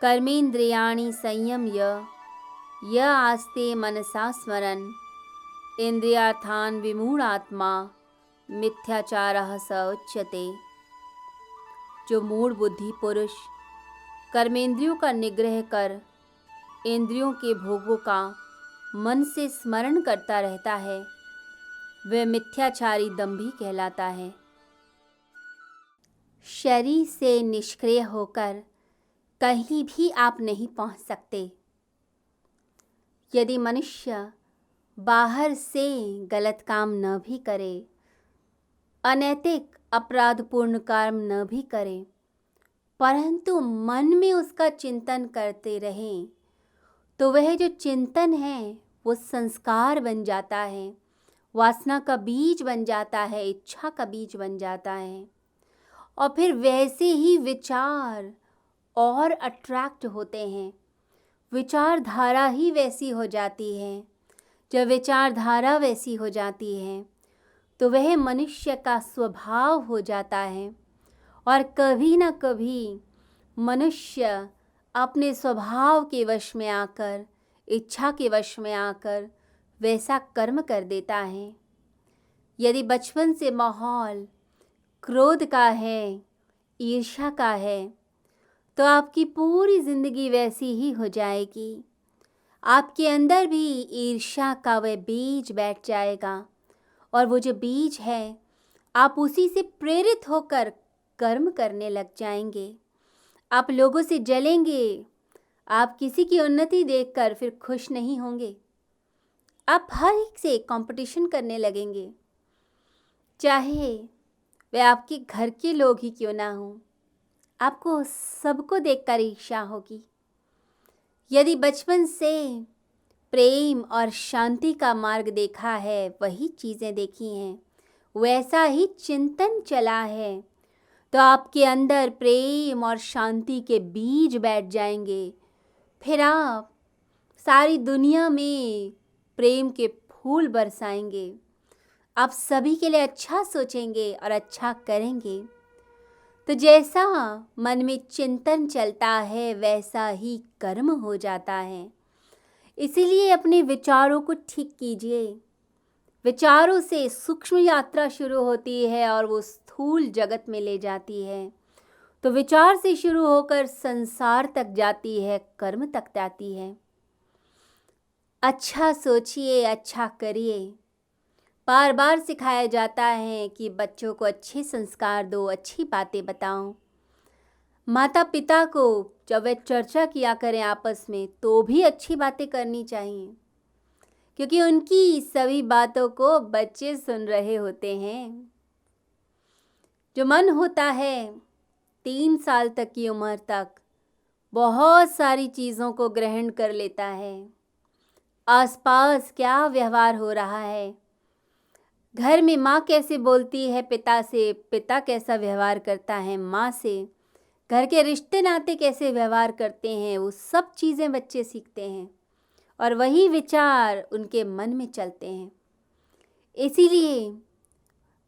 कर्मेन्द्रियाणि संयम्य य आस्ते मनसा स्मरन् इंद्रियार्थान् विमूढ़ात्मा मिथ्याचारः स उच्यते। जो मूढ़ बुद्धि पुरुष कर्मेंद्रियों का निग्रह कर इंद्रियों के भोगों का मन से स्मरण करता रहता है, वह मिथ्याचारी दंभी कहलाता है। शरीर से निष्क्रिय होकर कहीं भी आप नहीं पहुंच सकते। यदि मनुष्य बाहर से गलत काम न भी करे, अनैतिक अपराधपूर्ण कर्म न भी करे, परंतु मन में उसका चिंतन करते रहें, तो वह जो चिंतन है वो संस्कार बन जाता है, वासना का बीज बन जाता है, इच्छा का बीज बन जाता है। और फिर वैसे ही विचार और अट्रैक्ट होते हैं, विचारधारा ही वैसी हो जाती है। जब विचारधारा वैसी हो जाती है तो वह मनुष्य का स्वभाव हो जाता है, और कभी ना कभी मनुष्य अपने स्वभाव के वश में आकर, इच्छा के वश में आकर वैसा कर्म कर देता है। यदि बचपन से माहौल क्रोध का है, ईर्ष्या का है, तो आपकी पूरी जिंदगी वैसी ही हो जाएगी। आपके अंदर भी ईर्ष्या का वह बीज बैठ जाएगा, और वो जो बीज है आप उसी से प्रेरित होकर कर्म करने लग जाएंगे। आप लोगों से जलेंगे, आप किसी की उन्नति देखकर फिर खुश नहीं होंगे, आप हर एक से कंपटीशन करने लगेंगे, चाहे वे आपके घर के लोग ही क्यों ना हों। आपको सबको देखकर ईर्ष्या होगी। यदि बचपन से प्रेम और शांति का मार्ग देखा है, वही चीज़ें देखी हैं, वैसा ही चिंतन चला है, तो आपके अंदर प्रेम और शांति के बीज बैठ जाएंगे। फिर आप सारी दुनिया में प्रेम के फूल बरसाएंगे। आप सभी के लिए अच्छा सोचेंगे और अच्छा करेंगे। तो जैसा मन में चिंतन चलता है वैसा ही कर्म हो जाता है। इसीलिए अपने विचारों को ठीक कीजिए। विचारों से सूक्ष्म यात्रा शुरू होती है और वो स्थूल जगत में ले जाती है। तो विचार से शुरू होकर संसार तक जाती है, कर्म तक जाती है। अच्छा सोचिए, अच्छा करिए। बार बार सिखाया जाता है कि बच्चों को अच्छे संस्कार दो, अच्छी बातें बताओ। माता पिता को जब वे चर्चा किया करें आपस में, तो भी अच्छी बातें करनी चाहिए, क्योंकि उनकी सभी बातों को बच्चे सुन रहे होते हैं। जो मन होता है 3 साल तक की उम्र तक बहुत सारी चीज़ों को ग्रहण कर लेता है। आसपास क्या व्यवहार हो रहा है, घर में माँ कैसे बोलती है पिता से, पिता कैसा व्यवहार करता है माँ से, घर के रिश्ते नाते कैसे व्यवहार करते हैं, वो सब चीज़ें बच्चे सीखते हैं और वही विचार उनके मन में चलते हैं। इसीलिए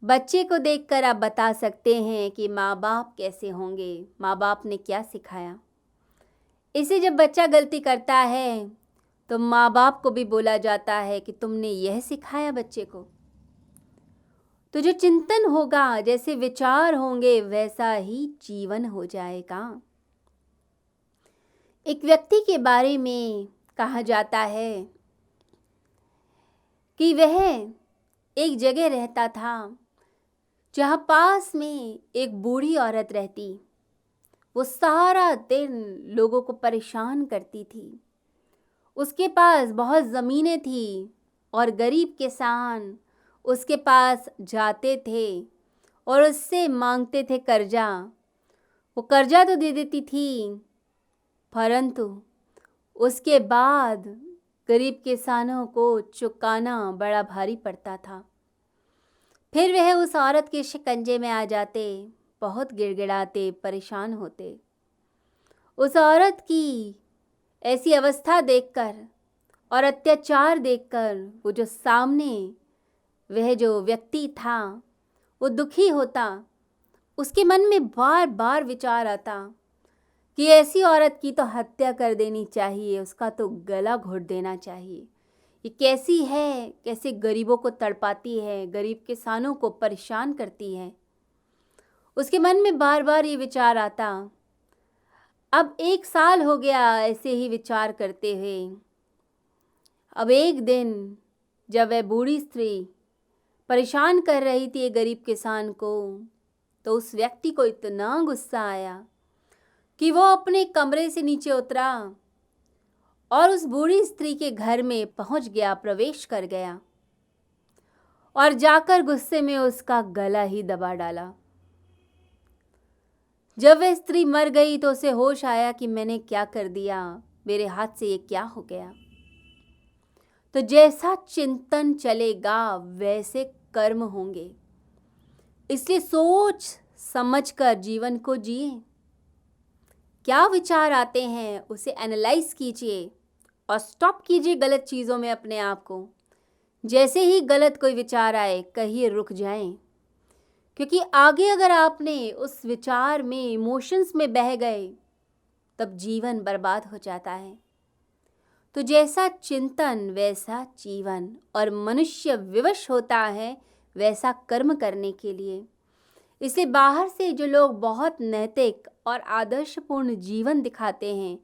बच्चे को देखकर आप बता सकते हैं कि माँ बाप कैसे होंगे, माँ बाप ने क्या सिखाया। इसे जब बच्चा गलती करता है तो माँ बाप को भी बोला जाता है कि तुमने यह सिखाया बच्चे को। तो जो चिंतन होगा, जैसे विचार होंगे, वैसा ही जीवन हो जाएगा। एक व्यक्ति के बारे में कहा जाता है कि वह एक जगह रहता था जहाँ पास में एक बूढ़ी औरत रहती। वो सारा दिन लोगों को परेशान करती थी। उसके पास बहुत ज़मीनें थी और गरीब किसान उसके पास जाते थे और उससे मांगते थे कर्जा। वो कर्जा तो दे देती थी, परंतु उसके बाद गरीब किसानों को चुकाना बड़ा भारी पड़ता था। फिर वह उस औरत के शिकंजे में आ जाते, बहुत गिड़गिड़ाते, परेशान होते। उस औरत की ऐसी अवस्था देखकर और अत्याचार देखकर वो जो सामने वह जो व्यक्ति था वो दुखी होता। उसके मन में बार बार विचार आता कि ऐसी औरत की तो हत्या कर देनी चाहिए, उसका तो गला घोट देना चाहिए। ये कैसी है, कैसे गरीबों को तड़पाती है, गरीब किसानों को परेशान करती है। उसके मन में बार बार ये विचार आता। अब 1 साल हो गया ऐसे ही विचार करते हुए। अब एक दिन जब वह बूढ़ी स्त्री परेशान कर रही थी एक गरीब किसान को, तो उस व्यक्ति को इतना गुस्सा आया कि वो अपने कमरे से नीचे उतरा और उस बूढ़ी स्त्री के घर में पहुंच गया, प्रवेश कर गया और जाकर गुस्से में उसका गला ही दबा डाला। जब वह स्त्री मर गई तो उसे होश आया कि मैंने क्या कर दिया, मेरे हाथ से ये क्या हो गया। तो जैसा चिंतन चलेगा वैसे कर्म होंगे, इसलिए सोच समझकर जीवन को जिए। क्या विचार आते हैं उसे एनालाइज कीजिए और स्टॉप कीजिए गलत चीज़ों में अपने आप को। जैसे ही गलत कोई विचार आए कहिए रुक जाएं, क्योंकि आगे अगर आपने उस विचार में, इमोशंस में बह गए, तब जीवन बर्बाद हो जाता है। तो जैसा चिंतन वैसा जीवन, और मनुष्य विवश होता है वैसा कर्म करने के लिए। इसलिए बाहर से जो लोग बहुत नैतिक और आदर्शपूर्ण जीवन दिखाते हैं,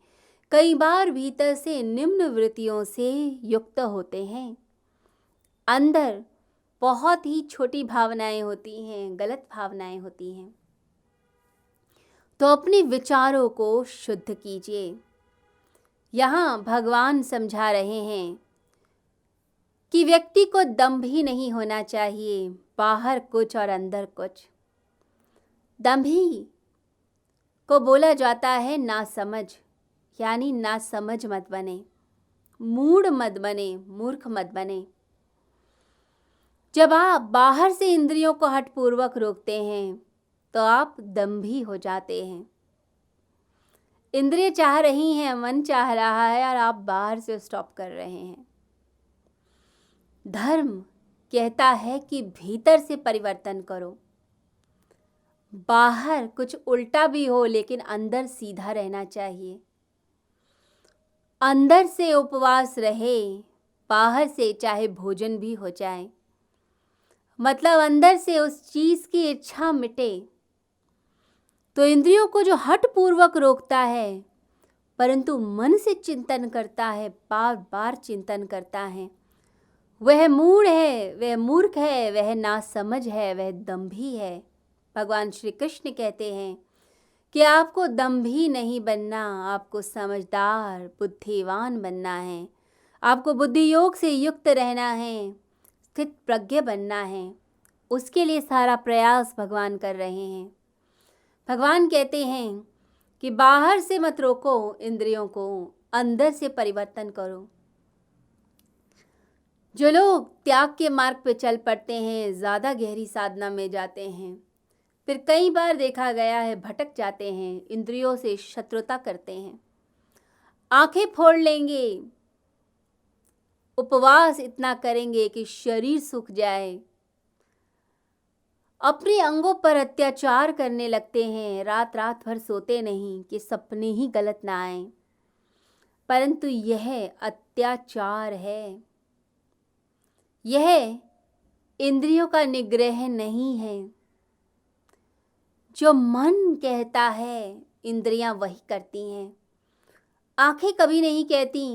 कई बार भीतर से निम्न वृत्तियों से युक्त होते हैं। अंदर बहुत ही छोटी भावनाएं होती हैं, गलत भावनाएं होती हैं। तो अपने विचारों को शुद्ध कीजिए। यहाँ भगवान समझा रहे हैं कि व्यक्ति को दंभ ही नहीं होना चाहिए, बाहर कुछ और अंदर कुछ। दंभी को बोला जाता है नासमझ, यानी नासमझ मत बने, मूढ़ मत बने, मूर्ख मत बने। जब आप बाहर से इंद्रियों को हठपूर्वक रोकते हैं तो आप दंभी हो जाते हैं। इंद्रिय चाह रही हैं, मन चाह रहा है और आप बाहर से स्टॉप कर रहे हैं। धर्म कहता है कि भीतर से परिवर्तन करो। बाहर कुछ उल्टा भी हो लेकिन अंदर सीधा रहना चाहिए। अंदर से उपवास रहे, बाहर से चाहे भोजन भी हो जाए, मतलब अंदर से उस चीज की इच्छा मिटे। तो इंद्रियों को जो हठ पूर्वक रोकता है परंतु मन से चिंतन करता है, बार बार चिंतन करता है, वह मूढ़ है, वह मूर्ख है, वह नासमझ है, वह दंभी है। भगवान श्री कृष्ण कहते हैं कि आपको दंभी नहीं बनना, आपको समझदार बुद्धिवान बनना है, आपको बुद्धि योग से युक्त रहना है, स्थित प्रज्ञ बनना है। उसके लिए सारा प्रयास भगवान कर रहे हैं। भगवान कहते हैं कि बाहर से मत रोको इंद्रियों को, अंदर से परिवर्तन करो। जो लोग त्याग के मार्ग पे चल पड़ते हैं, ज़्यादा गहरी साधना में जाते हैं, फिर कई बार देखा गया है भटक जाते हैं, इंद्रियों से शत्रुता करते हैं, आंखें फोड़ लेंगे, उपवास इतना करेंगे कि शरीर सूख जाए, अपने अंगों पर अत्याचार करने लगते हैं, रात रात भर सोते नहीं कि सपने ही गलत ना आए। परंतु यह अत्याचार है, यह इंद्रियों का निग्रह नहीं है। जो मन कहता है इंद्रियां वही करती हैं। आंखें कभी नहीं कहती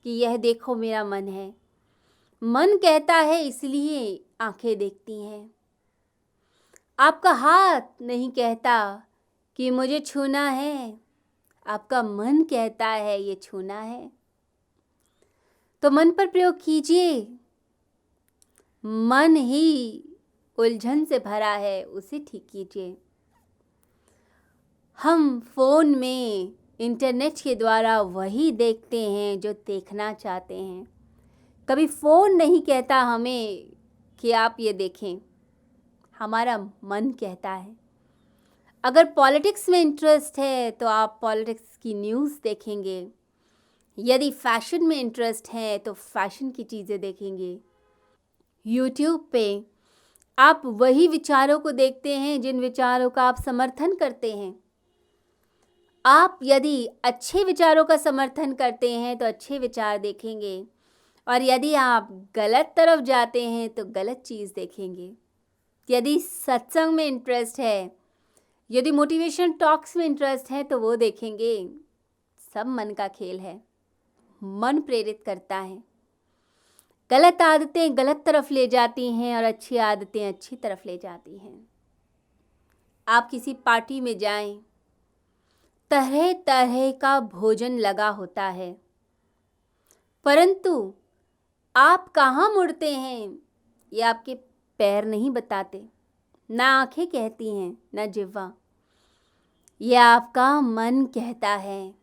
कि यह देखो मेरा मन है, मन कहता है इसलिए आंखें देखती हैं। आपका हाथ नहीं कहता कि मुझे छूना है, आपका मन कहता है ये छूना है। तो मन पर प्रयोग कीजिए। मन ही उलझन से भरा है, उसे ठीक कीजिए। हम फोन में इंटरनेट के द्वारा वही देखते हैं जो देखना चाहते हैं। कभी फोन नहीं कहता हमें कि आप ये देखें, हमारा मन कहता है। अगर पॉलिटिक्स में इंटरेस्ट है तो आप पॉलिटिक्स की न्यूज़ देखेंगे, यदि फैशन में इंटरेस्ट है तो फैशन की चीज़ें देखेंगे। यूट्यूब पे आप वही विचारों को देखते हैं जिन विचारों का आप समर्थन करते हैं। आप यदि अच्छे विचारों का समर्थन करते हैं तो अच्छे विचार देखेंगे, और यदि आप गलत तरफ जाते हैं तो गलत चीज़ देखेंगे। यदि सत्संग में इंटरेस्ट है, यदि मोटिवेशन टॉक्स में इंटरेस्ट है तो वो देखेंगे। सब मन का खेल है, मन प्रेरित करता है। गलत आदतें गलत तरफ ले जाती हैं और अच्छी आदतें अच्छी तरफ ले जाती हैं। आप किसी पार्टी में जाएं, तरह तरह का भोजन लगा होता है, परंतु आप कहाँ मुड़ते हैं ये आपके पैर नहीं बताते, ना आंखें कहती हैं, ना जिह्वा। ये आपका मन कहता है।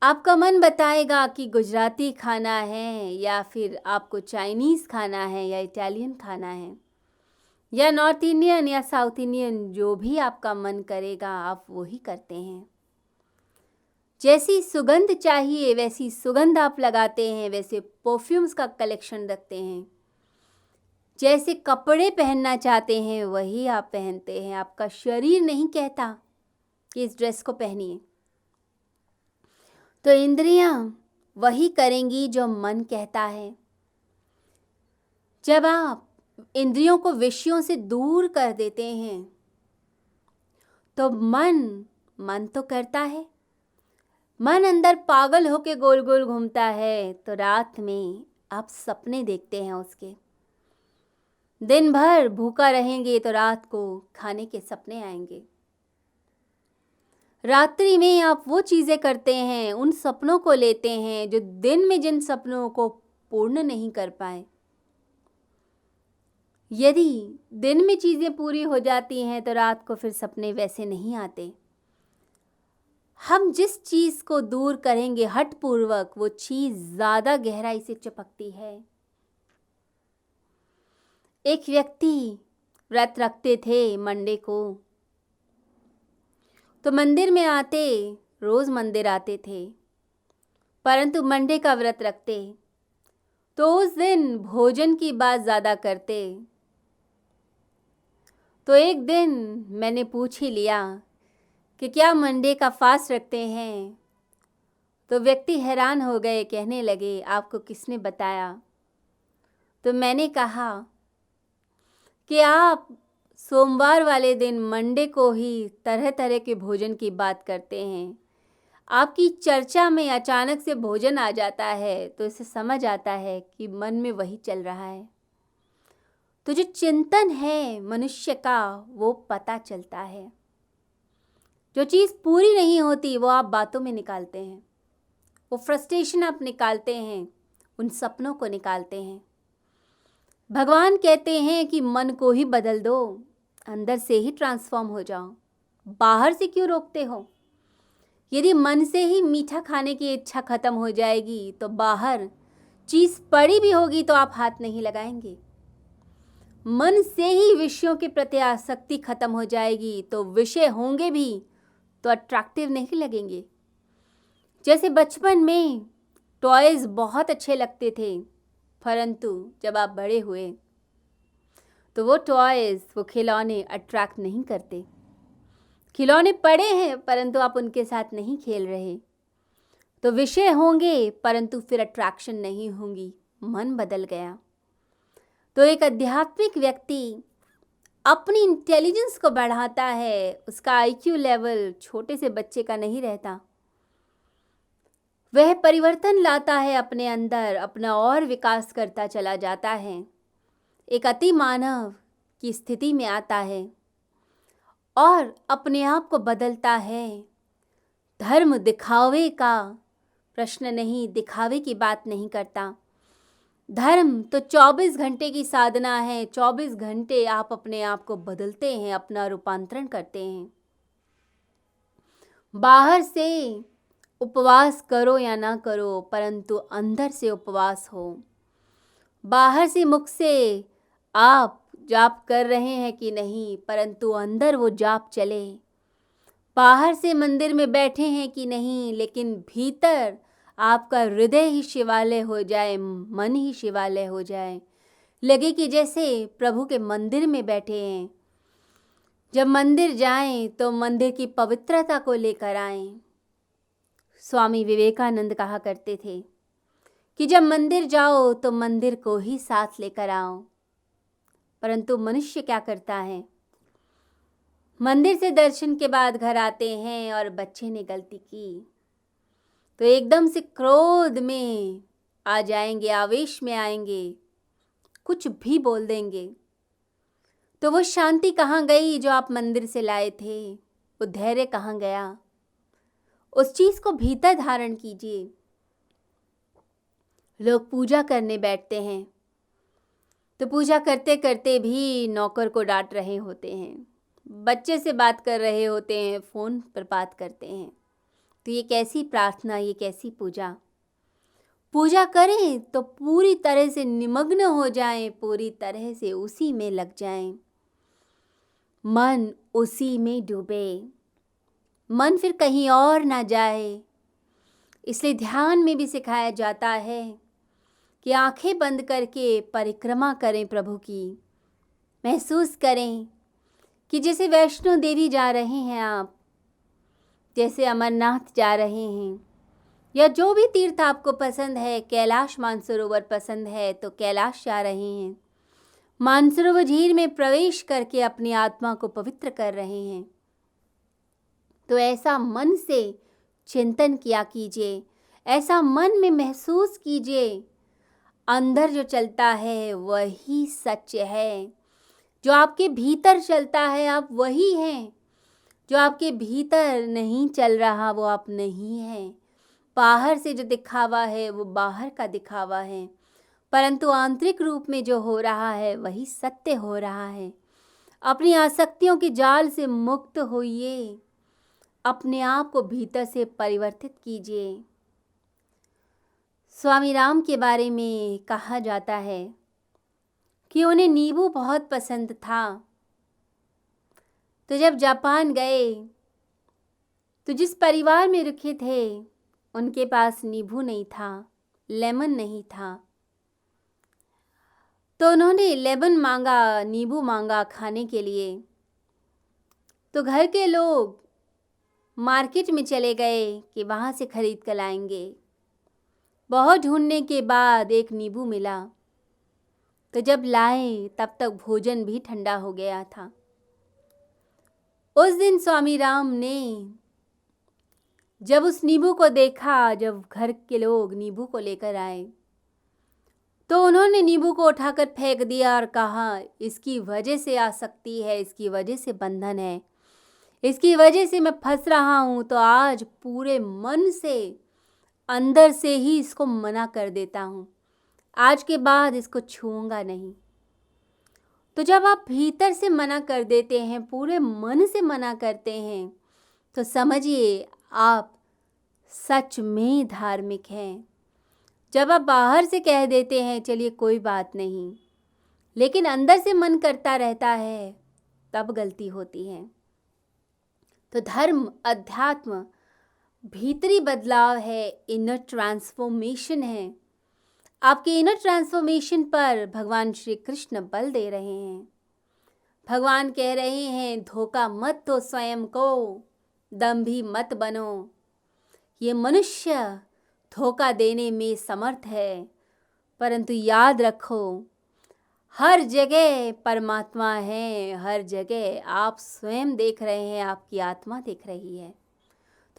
आपका मन बताएगा कि गुजराती खाना है या फिर आपको चाइनीज़ खाना है या इटालियन खाना है या नॉर्थ इंडियन या साउथ इंडियन, जो भी आपका मन करेगा आप वही करते हैं। जैसी सुगंध चाहिए वैसी सुगंध आप लगाते हैं, वैसे परफ्यूम्स का कलेक्शन रखते हैं। जैसे कपड़े पहनना चाहते हैं वही आप पहनते हैं। आपका शरीर नहीं कहता कि इस ड्रेस को पहनिए। तो इंद्रियां वही करेंगी जो मन कहता है। जब आप इंद्रियों को विषयों से दूर कर देते हैं तो मन तो करता है। मन अंदर पागल होके गोल गोल घूमता है, तो रात में आप सपने देखते हैं उसके। दिन भर भूखा रहेंगे तो रात को खाने के सपने आएंगे। रात्रि में आप वो चीज़ें करते हैं, उन सपनों को लेते हैं जो दिन में जिन सपनों को पूर्ण नहीं कर पाए। यदि दिन में चीज़ें पूरी हो जाती हैं तो रात को फिर सपने वैसे नहीं आते। हम जिस चीज़ को दूर करेंगे हठपूर्वक, वो चीज़ ज़्यादा गहराई से चिपकती है। एक व्यक्ति व्रत रखते थे मंडे को, तो मंदिर में आते, रोज़ मंदिर आते थे, परंतु मंडे का व्रत रखते तो उस दिन भोजन की बात ज़्यादा करते। तो एक दिन मैंने पूछ ही लिया कि क्या मंडे का फास्ट रखते हैं? तो व्यक्ति हैरान हो गए, कहने लगे आपको किसने बताया? तो मैंने कहा कि आप सोमवार वाले दिन मंडे को ही तरह तरह के भोजन की बात करते हैं। आपकी चर्चा में अचानक से भोजन आ जाता है तो इससे समझ आता है कि मन में वही चल रहा है। तो जो चिंतन है मनुष्य का वो पता चलता है। जो चीज़ पूरी नहीं होती वो आप बातों में निकालते हैं, वो फ्रस्ट्रेशन आप निकालते हैं, उन सपनों को निकालते हैं। भगवान कहते हैं कि मन को ही बदल दो, अंदर से ही ट्रांसफॉर्म हो जाओ, बाहर से क्यों रोकते हो? यदि मन से ही मीठा खाने की इच्छा खत्म हो जाएगी तो बाहर चीज़ पड़ी भी होगी तो आप हाथ नहीं लगाएंगे। मन से ही विषयों के प्रति आसक्ति खत्म हो जाएगी तो विषय होंगे भी तो अट्रैक्टिव नहीं लगेंगे। जैसे बचपन में टॉयज़ बहुत अच्छे लगते थे, परंतु जब आप बड़े हुए तो वो टॉयज़, वो खिलौने अट्रैक्ट नहीं करते। खिलौने पड़े हैं परंतु आप उनके साथ नहीं खेल रहे, तो विषय होंगे परंतु फिर अट्रैक्शन नहीं होंगी, मन बदल गया। तो एक आध्यात्मिक व्यक्ति अपनी इंटेलिजेंस को बढ़ाता है, उसका आईक्यू लेवल छोटे से बच्चे का नहीं रहता। वह परिवर्तन लाता है अपने अंदर, अपना और विकास करता चला जाता है, एक अति मानव की स्थिति में आता है और अपने आप को बदलता है। धर्म दिखावे का प्रश्न नहीं, दिखावे की बात नहीं करता। धर्म तो 24 घंटे की साधना है। 24 घंटे आप अपने आप को बदलते हैं, अपना रूपांतरण करते हैं। बाहर से उपवास करो या ना करो, परंतु अंदर से उपवास हो। बाहर से मुख से आप जाप कर रहे हैं कि नहीं, परंतु अंदर वो जाप चले। बाहर से मंदिर में बैठे हैं कि नहीं, लेकिन भीतर आपका हृदय ही शिवालय हो जाए, मन ही शिवालय हो जाए। लगे कि जैसे प्रभु के मंदिर में बैठे हैं। जब मंदिर जाएं तो मंदिर की पवित्रता को लेकर आएं। स्वामी विवेकानंद कहा करते थे कि जब मंदिर जाओ तो मंदिर को ही साथ लेकर आओ। परंतु मनुष्य क्या करता है, मंदिर से दर्शन के बाद घर आते हैं और बच्चे ने गलती की तो एकदम से क्रोध में आ जाएंगे, आवेश में आएंगे, कुछ भी बोल देंगे। तो वो शांति कहाँ गई जो आप मंदिर से लाए थे? वो धैर्य कहाँ गया? उस चीज को भीतर धारण कीजिए। लोग पूजा करने बैठते हैं तो पूजा करते करते भी नौकर को डांट रहे होते हैं, बच्चे से बात कर रहे होते हैं, फोन पर बात करते हैं। तो ये कैसी प्रार्थना, ये कैसी पूजा? पूजा करें तो पूरी तरह से निमग्न हो जाएं, पूरी तरह से उसी में लग जाएं, मन उसी में डूबे, मन फिर कहीं और ना जाए। इसलिए ध्यान में भी सिखाया जाता है कि आंखें बंद करके परिक्रमा करें प्रभु की। महसूस करें कि जैसे वैष्णो देवी जा रहे हैं आप, जैसे अमरनाथ जा रहे हैं, या जो भी तीर्थ आपको पसंद है, कैलाश मानसरोवर पसंद है तो कैलाश जा रहे हैं, मानसरोवर झील में प्रवेश करके अपनी आत्मा को पवित्र कर रहे हैं। तो ऐसा मन से चिंतन किया कीजिए, ऐसा मन में महसूस कीजिए, अंदर जो चलता है वही सच है। जो आपके भीतर चलता है आप वही हैं। जो आपके भीतर नहीं चल रहा वो आप नहीं हैं। बाहर से जो दिखावा है वो बाहर का दिखावा है, परंतु आंतरिक रूप में जो हो रहा है वही सत्य हो रहा है। अपनी आसक्तियों के जाल से मुक्त होइए, अपने आप को भीतर से परिवर्तित कीजिए। स्वामी राम के बारे में कहा जाता है कि उन्हें नींबू बहुत पसंद था। तो जब जापान गए तो जिस परिवार में रुके थे उनके पास नींबू नहीं था, लेमन नहीं था। तो उन्होंने लेमन मांगा, नींबू मांगा खाने के लिए। तो घर के लोग मार्केट में चले गए कि वहाँ से खरीद कर लाएंगे। बहुत ढूंढने के बाद एक नींबू मिला। तो जब लाए तब तक भोजन भी ठंडा हो गया था। उस दिन स्वामी राम ने जब उस नींबू को देखा, जब घर के लोग नींबू को लेकर आए तो उन्होंने नींबू को उठाकर फेंक दिया और कहा, इसकी वजह से आसक्ति है, इसकी वजह से बंधन है, इसकी वजह से मैं फंस रहा हूँ। तो आज पूरे मन से अंदर से ही इसको मना कर देता हूँ, आज के बाद इसको छूऊंगा नहीं। तो जब आप भीतर से मना कर देते हैं, पूरे मन से मना करते हैं, तो समझिए आप सच में धार्मिक हैं। जब आप बाहर से कह देते हैं चलिए कोई बात नहीं, लेकिन अंदर से मन करता रहता है, तब गलती होती है। तो धर्म, अध्यात्म भीतरी बदलाव है, इनर ट्रांसफॉर्मेशन है। आपके इनर ट्रांसफॉर्मेशन पर भगवान श्री कृष्ण बल दे रहे हैं। भगवान कह रहे हैं धोखा मत दो स्वयं को, दंभी मत बनो। ये मनुष्य धोखा देने में समर्थ है, परंतु याद रखो हर जगह परमात्मा है, हर जगह आप स्वयं देख रहे हैं, आपकी आत्मा देख रही है।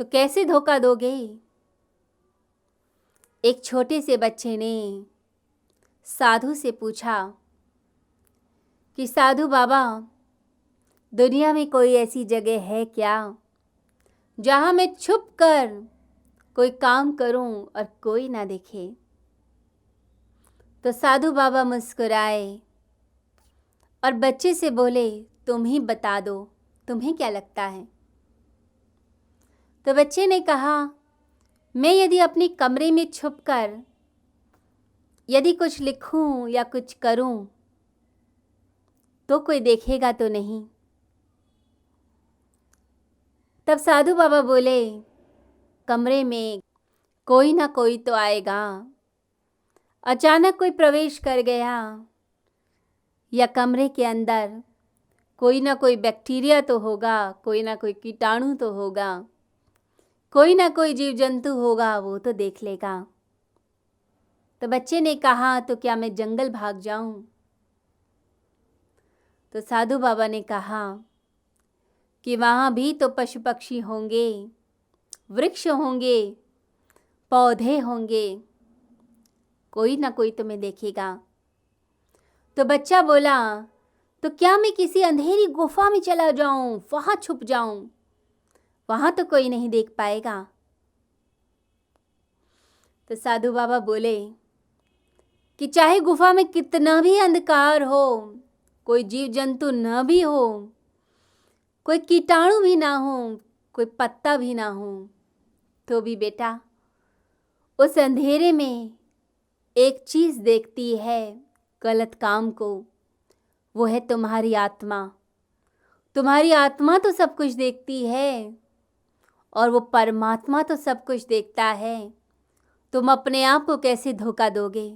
तो कैसे धोखा दोगे? एक छोटे से बच्चे ने साधु से पूछा कि साधु बाबा, दुनिया में कोई ऐसी जगह है क्या जहाँ मैं छुप कर कोई काम करूं और कोई ना देखे? तो साधु बाबा मुस्कुराए और बच्चे से बोले, तुम ही बता दो, तुम्हें क्या लगता है? तो बच्चे ने कहा, मैं यदि अपने कमरे में छुपकर यदि कुछ लिखूं या कुछ करूं तो कोई देखेगा तो नहीं। तब साधु बाबा बोले, कमरे में कोई ना कोई तो आएगा। अचानक कोई प्रवेश कर गया या कमरे के अंदर कोई ना कोई बैक्टीरिया तो होगा, कोई ना कोई कीटाणु तो होगा, कोई ना कोई जीव जंतु होगा, वो तो देख लेगा। तो बच्चे ने कहा, तो क्या मैं जंगल भाग जाऊं? तो साधु बाबा ने कहा कि वहाँ भी तो पशु पक्षी होंगे, वृक्ष होंगे, पौधे होंगे, कोई ना कोई तुम्हें देखेगा। तो बच्चा बोला, तो क्या मैं किसी अंधेरी गुफा में चला जाऊं, वहां छुप जाऊं? वहां तो कोई नहीं देख पाएगा। तो साधु बाबा बोले कि चाहे गुफा में कितना भी अंधकार हो, कोई जीव जंतु न भी हो, कोई कीटाणु भी ना हो, कोई पत्ता भी ना हो, तो भी बेटा उस अंधेरे में एक चीज़ देखती है गलत काम को, वो है तुम्हारी आत्मा। तुम्हारी आत्मा तो सब कुछ देखती है और वो परमात्मा तो सब कुछ देखता है। तुम अपने आप को कैसे धोखा दोगे?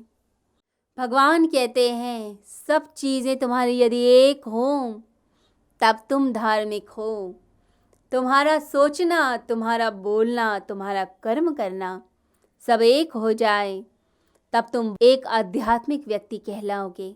भगवान कहते हैं सब चीज़ें तुम्हारी यदि एक हों तब तुम धार्मिक हो। तुम्हारा सोचना, तुम्हारा बोलना, तुम्हारा कर्म करना सब एक हो जाए तब तुम एक आध्यात्मिक व्यक्ति कहलाओगे।